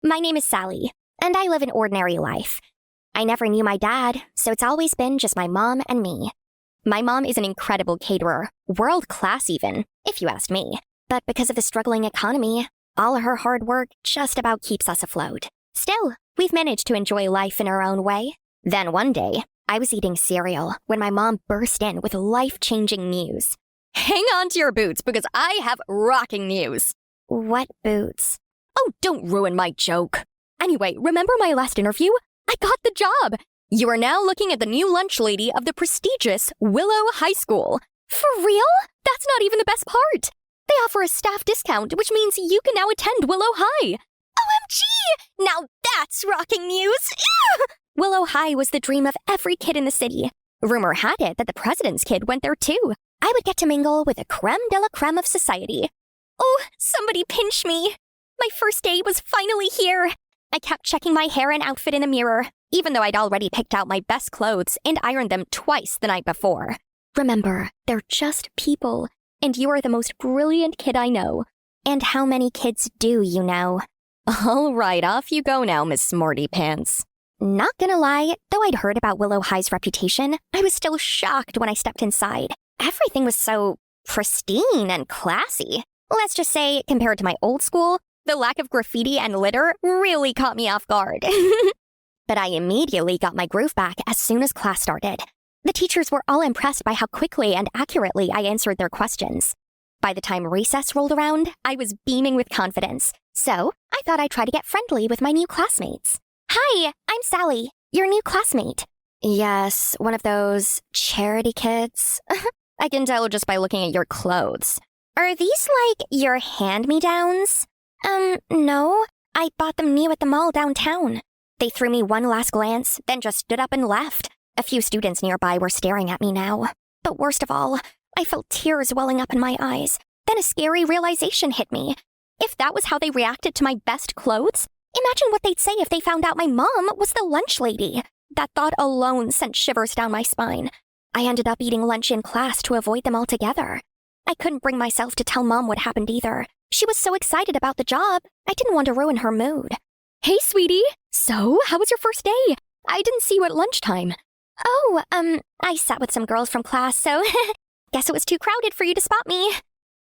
My name is Sally, and I live an ordinary life. I never knew my dad, so it's always been just my mom and me. My mom is an incredible caterer, world class even, if you asked me. But because of the struggling economy, all her hard work just about keeps us afloat. Still, we've managed to enjoy life in our own way. Then one day, I was eating cereal when my mom burst in with life-changing news. Hang on to your boots because I have rocking news. What boots? Oh, don't ruin my joke. Anyway, remember my last interview? I got the job. You are now looking at the new lunch lady of the prestigious Willow High School. For real? That's not even the best part. They offer a staff discount, which means you can now attend Willow High. OMG! Now that's rocking news! Ew! Willow High was the dream of every kid in the city. Rumor had it that the president's kid went there too. I would get to mingle with the creme de la creme of society. Oh, somebody pinch me. My first day was finally here. I kept checking my hair and outfit in the mirror, even though I'd already picked out my best clothes and ironed them twice the night before. Remember, they're just people, and you are the most brilliant kid I know. And how many kids do you know? All right, off you go now, Miss Smarty Pants. Not gonna lie, though I'd heard about Willow High's reputation, I was still shocked when I stepped inside. Everything was so pristine and classy. Let's just say, compared to my old school, the lack of graffiti and litter really caught me off guard. But I immediately got my groove back as soon as class started. The teachers were all impressed by how quickly and accurately I answered their questions. By the time recess rolled around, I was beaming with confidence. So, I thought I'd try to get friendly with my new classmates. Hi, I'm Sally, your new classmate. Yes, one of those charity kids. I can tell just by looking at your clothes. Are these like your hand-me-downs? No. I bought them new at the mall downtown. They threw me one last glance, then just stood up and left. A few students nearby were staring at me now. But worst of all, I felt tears welling up in my eyes. Then a scary realization hit me. If that was how they reacted to my best clothes, imagine what they'd say if they found out my mom was the lunch lady. That thought alone sent shivers down my spine. I ended up eating lunch in class to avoid them altogether. I couldn't bring myself to tell Mom what happened either. She was so excited about the job, I didn't want to ruin her mood. Hey, sweetie. So, how was your first day? I didn't see you at lunchtime. Oh, I sat with some girls from class, so guess it was too crowded for you to spot me.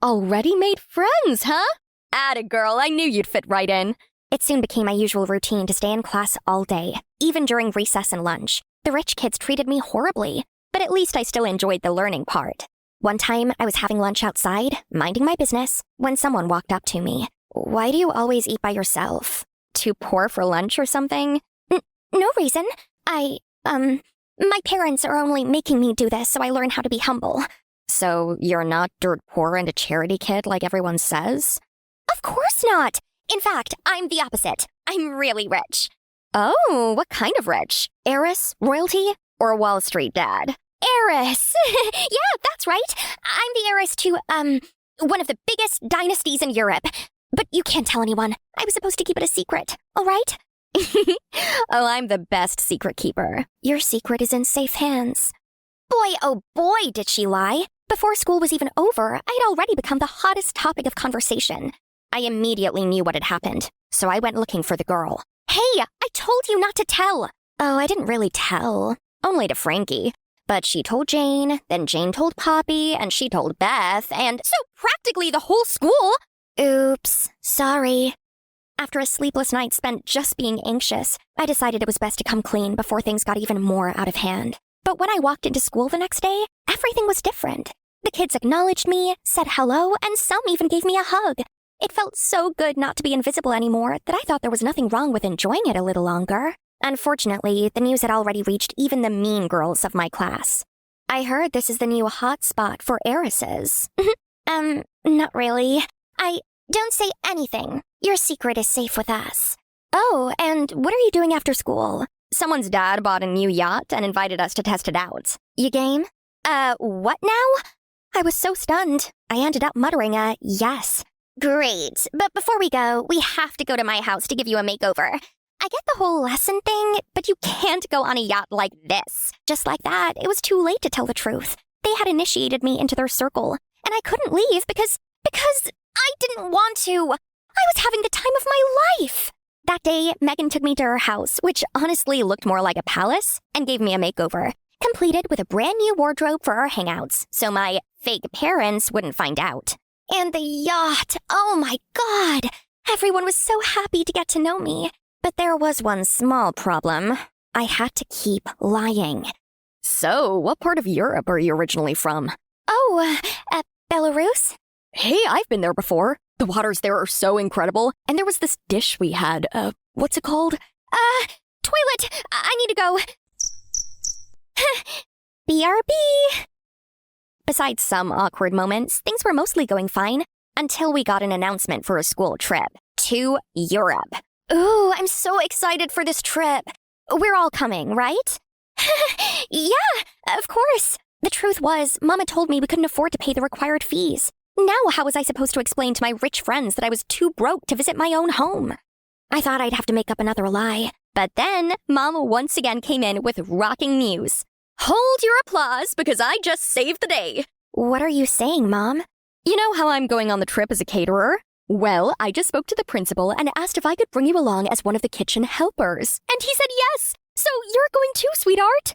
Already made friends, huh? Atta girl, I knew you'd fit right in. It soon became my usual routine to stay in class all day, even during recess and lunch. The rich kids treated me horribly, but at least I still enjoyed the learning part. One time, I was having lunch outside, minding my business, when someone walked up to me. Why do you always eat by yourself? Too poor for lunch or something? No reason. My parents are only making me do this so I learn how to be humble. So you're not dirt poor and a charity kid like everyone says? Of course not. In fact, I'm the opposite. I'm really rich. Oh, what kind of rich? Heiress, royalty, or Wall Street dad? Heiress! Yeah, that's right. I'm the heiress to, one of the biggest dynasties in Europe. But you can't tell anyone. I was supposed to keep it a secret, all right? Oh, I'm the best secret keeper. Your secret is in safe hands. Boy, oh boy, did she lie. Before school was even over, I'd already become the hottest topic of conversation. I immediately knew what had happened, so I went looking for the girl. Hey, I told you not to tell. Oh, I didn't really tell. Only to Frankie. But she told Jane, then Jane told Poppy, and she told Beth, and so practically the whole school. Oops, sorry. After a sleepless night spent just being anxious, I decided it was best to come clean before things got even more out of hand. But when I walked into school the next day, everything was different. The kids acknowledged me, said hello, and some even gave me a hug. It felt so good not to be invisible anymore that I thought there was nothing wrong with enjoying it a little longer. Unfortunately, the news had already reached even the mean girls of my class. I heard this is the new hot spot for heiresses. Not really. Don't say anything. Your secret is safe with us. Oh, and what are you doing after school? Someone's dad bought a new yacht and invited us to test it out. You game? What now? I was so stunned. I ended up muttering a yes. Great, but before we go, we have to go to my house to give you a makeover. I get the whole lesson thing, but you can't go on a yacht like this. Just like that, it was too late to tell the truth. They had initiated me into their circle, and I couldn't leave because I didn't want to. I was having the time of my life. That day, Megan took me to her house, which honestly looked more like a palace, and gave me a makeover, completed with a brand new wardrobe for our hangouts, so my fake parents wouldn't find out. And the yacht, oh my god! Everyone was so happy to get to know me. But there was one small problem. I had to keep lying. So, what part of Europe are you originally from? Oh, Belarus? Hey, I've been there before. The waters there are so incredible. And there was this dish we had, what's it called? Toilet! I need to go. BRB. Besides some awkward moments, things were mostly going fine until we got an announcement for a school trip to Europe. Ooh, I'm so excited for this trip. We're all coming, right? Yeah, of course. The truth was, Mama told me we couldn't afford to pay the required fees. Now how was I supposed to explain to my rich friends that I was too broke to visit my own home? I thought I'd have to make up another lie. But then, Mom once again came in with rocking news. Hold your applause, because I just saved the day. What are you saying, Mom? You know how I'm going on the trip as a caterer? Well, I just spoke to the principal and asked if I could bring you along as one of the kitchen helpers. And he said yes! So you're going too, sweetheart?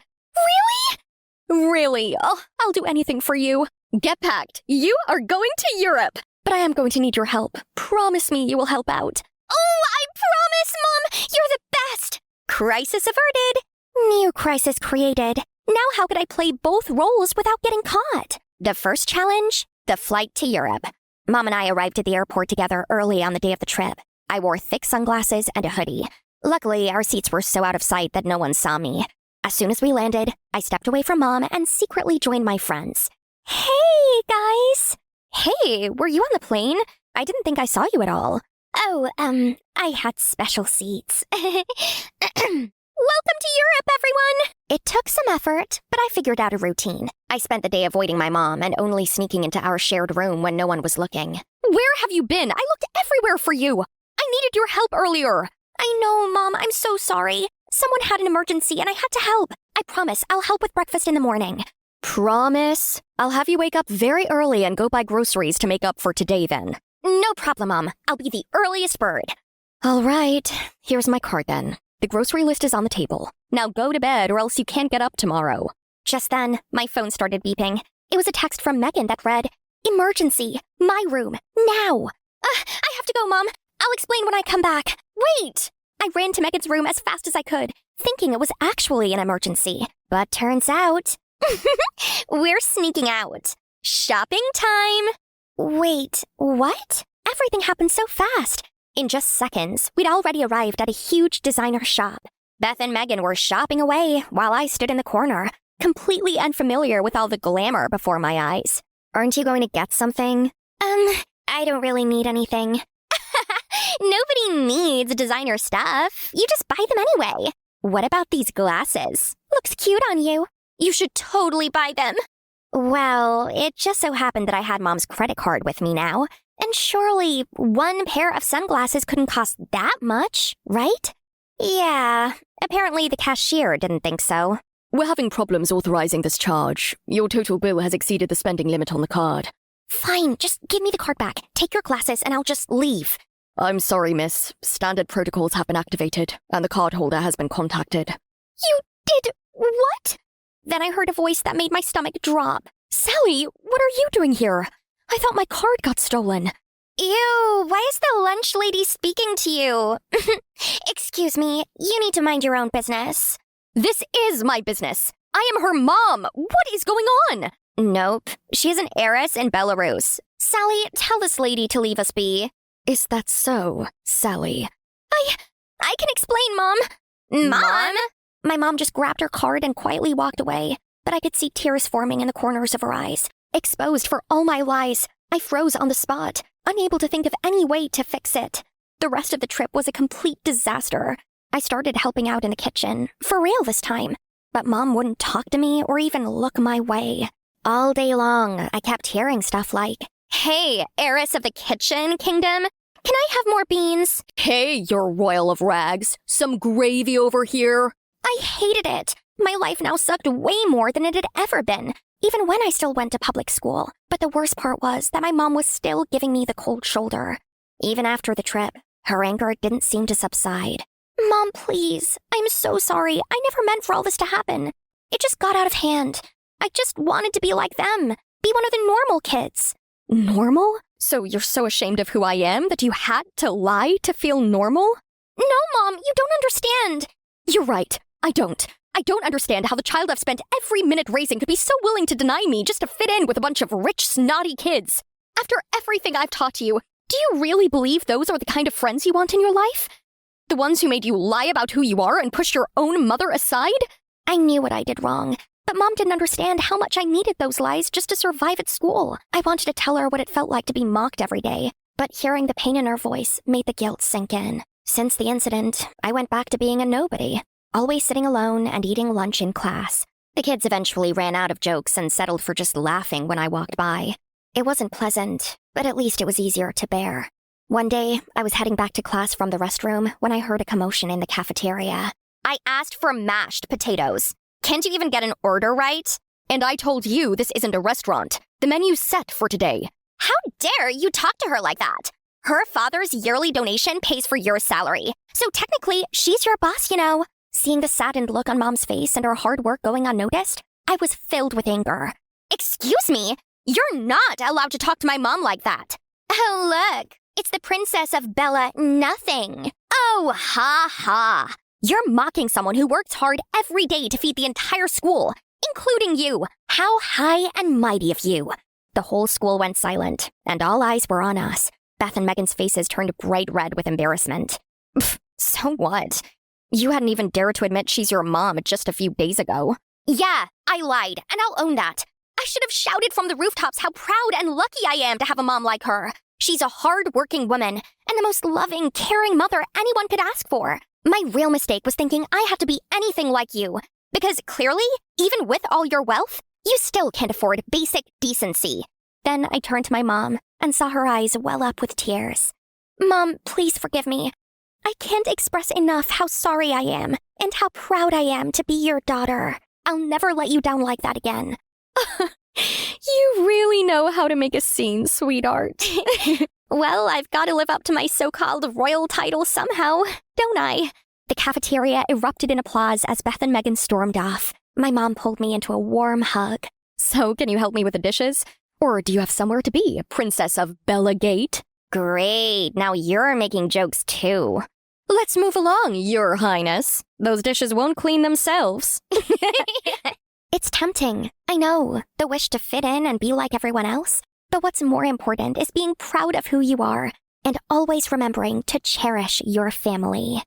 Really? Really? I'll do anything for you. Get packed. You are going to Europe. But I am going to need your help. Promise me you will help out. Oh, I promise, Mom! You're the best! Crisis averted. New crisis created. Now how could I play both roles without getting caught? The first challenge? The flight to Europe. Mom and I arrived at the airport together early on the day of the trip. I wore thick sunglasses and a hoodie. Luckily, our seats were so out of sight that no one saw me. As soon as we landed, I stepped away from Mom and secretly joined my friends. Hey, guys! Hey, were you on the plane? I didn't think I saw you at all. Oh, I had special seats. Welcome to Europe, everyone! It took some effort, but I figured out a routine. I spent the day avoiding my mom and only sneaking into our shared room when no one was looking. Where have you been? I looked everywhere for you! I needed your help earlier! I know, Mom, I'm so sorry. Someone had an emergency and I had to help. I promise I'll help with breakfast in the morning. Promise? I'll have you wake up very early and go buy groceries to make up for today then. No problem, Mom. I'll be the earliest bird. All right, here's my card then. The grocery list is on the table. Now go to bed or else you can't get up tomorrow. Just then, my phone started beeping. It was a text from Megan that read, Emergency, my room, now. I have to go, Mom. I'll explain when I come back. Wait! I ran to Megan's room as fast as I could, thinking it was actually an emergency. But turns out, we're sneaking out. Shopping time! Wait, what? Everything happened so fast. In just seconds, we'd already arrived at a huge designer shop. Beth and Megan were shopping away while I stood in the corner, completely unfamiliar with all the glamour before my eyes. Aren't you going to get something? I don't really need anything. Nobody needs designer stuff. You just buy them anyway. What about these glasses? Looks cute on you. You should totally buy them. Well, it just so happened that I had Mom's credit card with me now. And surely one pair of sunglasses couldn't cost that much, right? Yeah, apparently the cashier didn't think so. We're having problems authorizing this charge. Your total bill has exceeded the spending limit on the card. Fine, just give me the card back. Take your glasses and I'll just leave. I'm sorry, miss. Standard protocols have been activated, and the cardholder has been contacted. You did what? Then I heard a voice that made my stomach drop. Sally, what are you doing here? I thought my card got stolen. Ew, why is the lunch lady speaking to you? Excuse me, you need to mind your own business. This is my business. I am her mom. What is going on? Nope, she's an heiress in Belarus. Sally, tell this lady to leave us be. Is that so, Sally? I can explain, Mom. Mom? My mom just grabbed her card and quietly walked away, but I could see tears forming in the corners of her eyes. Exposed for all my lies, I froze on the spot, unable to think of any way to fix it. The rest of the trip was a complete disaster. I started helping out in the kitchen, for real this time, but Mom wouldn't talk to me or even look my way. All day long, I kept hearing stuff like, Hey, heiress of the kitchen kingdom, can I have more beans? Hey, you're royal of rags, some gravy over here. I hated it. My life now sucked way more than it had ever been, even when I still went to public school. But the worst part was that my mom was still giving me the cold shoulder. Even after the trip, Her anger didn't seem to subside. Mom, please. I'm so sorry. I never meant for all this to happen. It just got out of hand. I just wanted to be like them. Be one of the normal kids. Normal? So you're so ashamed of who I am that you had to lie to feel normal? No, Mom, you don't understand. You're right. I don't understand how the child I've spent every minute raising could be so willing to deny me just to fit in with a bunch of rich, snotty kids. After everything I've taught you, do you really believe those are the kind of friends you want in your life? The ones who made you lie about who you are and push your own mother aside? I knew what I did wrong, but Mom didn't understand how much I needed those lies just to survive at school. I wanted to tell her what it felt like to be mocked every day, but hearing the pain in her voice made the guilt sink in. Since the incident, I went back to being a nobody, always sitting alone and eating lunch in class. The kids eventually ran out of jokes and settled for just laughing when I walked by. It wasn't pleasant, but at least it was easier to bear. One day, I was heading back to class from the restroom when I heard a commotion in the cafeteria. I asked for mashed potatoes. Can't you even get an order right? And I told you this isn't a restaurant. The menu's set for today. How dare you talk to her like that? Her father's yearly donation pays for your salary. So technically, she's your boss, you know. Seeing the saddened look on Mom's face and her hard work going unnoticed, I was filled with anger. Excuse me? You're not allowed to talk to my mom like that. Oh, look. It's the princess of Bella Nothing. Oh, ha ha. You're mocking someone who works hard every day to feed the entire school, including you. How high and mighty of you. The whole school went silent, and all eyes were on us. Beth and Megan's faces turned bright red with embarrassment. Pfft, so what? You hadn't even dared to admit she's your mom just a few days ago. Yeah, I lied, and I'll own that. I should have shouted from the rooftops how proud and lucky I am to have a mom like her. She's a hard-working woman, and the most loving, caring mother anyone could ask for. My real mistake was thinking I had to be anything like you. Because clearly, even with all your wealth, you still can't afford basic decency. Then I turned to my mom and saw her eyes well up with tears. Mom, please forgive me. I can't express enough how sorry I am and how proud I am to be your daughter. I'll never let you down like that again. You really know how to make a scene, sweetheart. Well, I've got to live up to my so-called royal title somehow, don't I? The cafeteria erupted in applause as Beth and Megan stormed off. My mom pulled me into a warm hug. So, can you help me with the dishes? Or do you have somewhere to be, Princess of Bella Gate? Great, now you're making jokes too. Let's move along, Your Highness. Those dishes won't clean themselves. It's tempting, I know, the wish to fit in and be like everyone else. But what's more important is being proud of who you are and always remembering to cherish your family.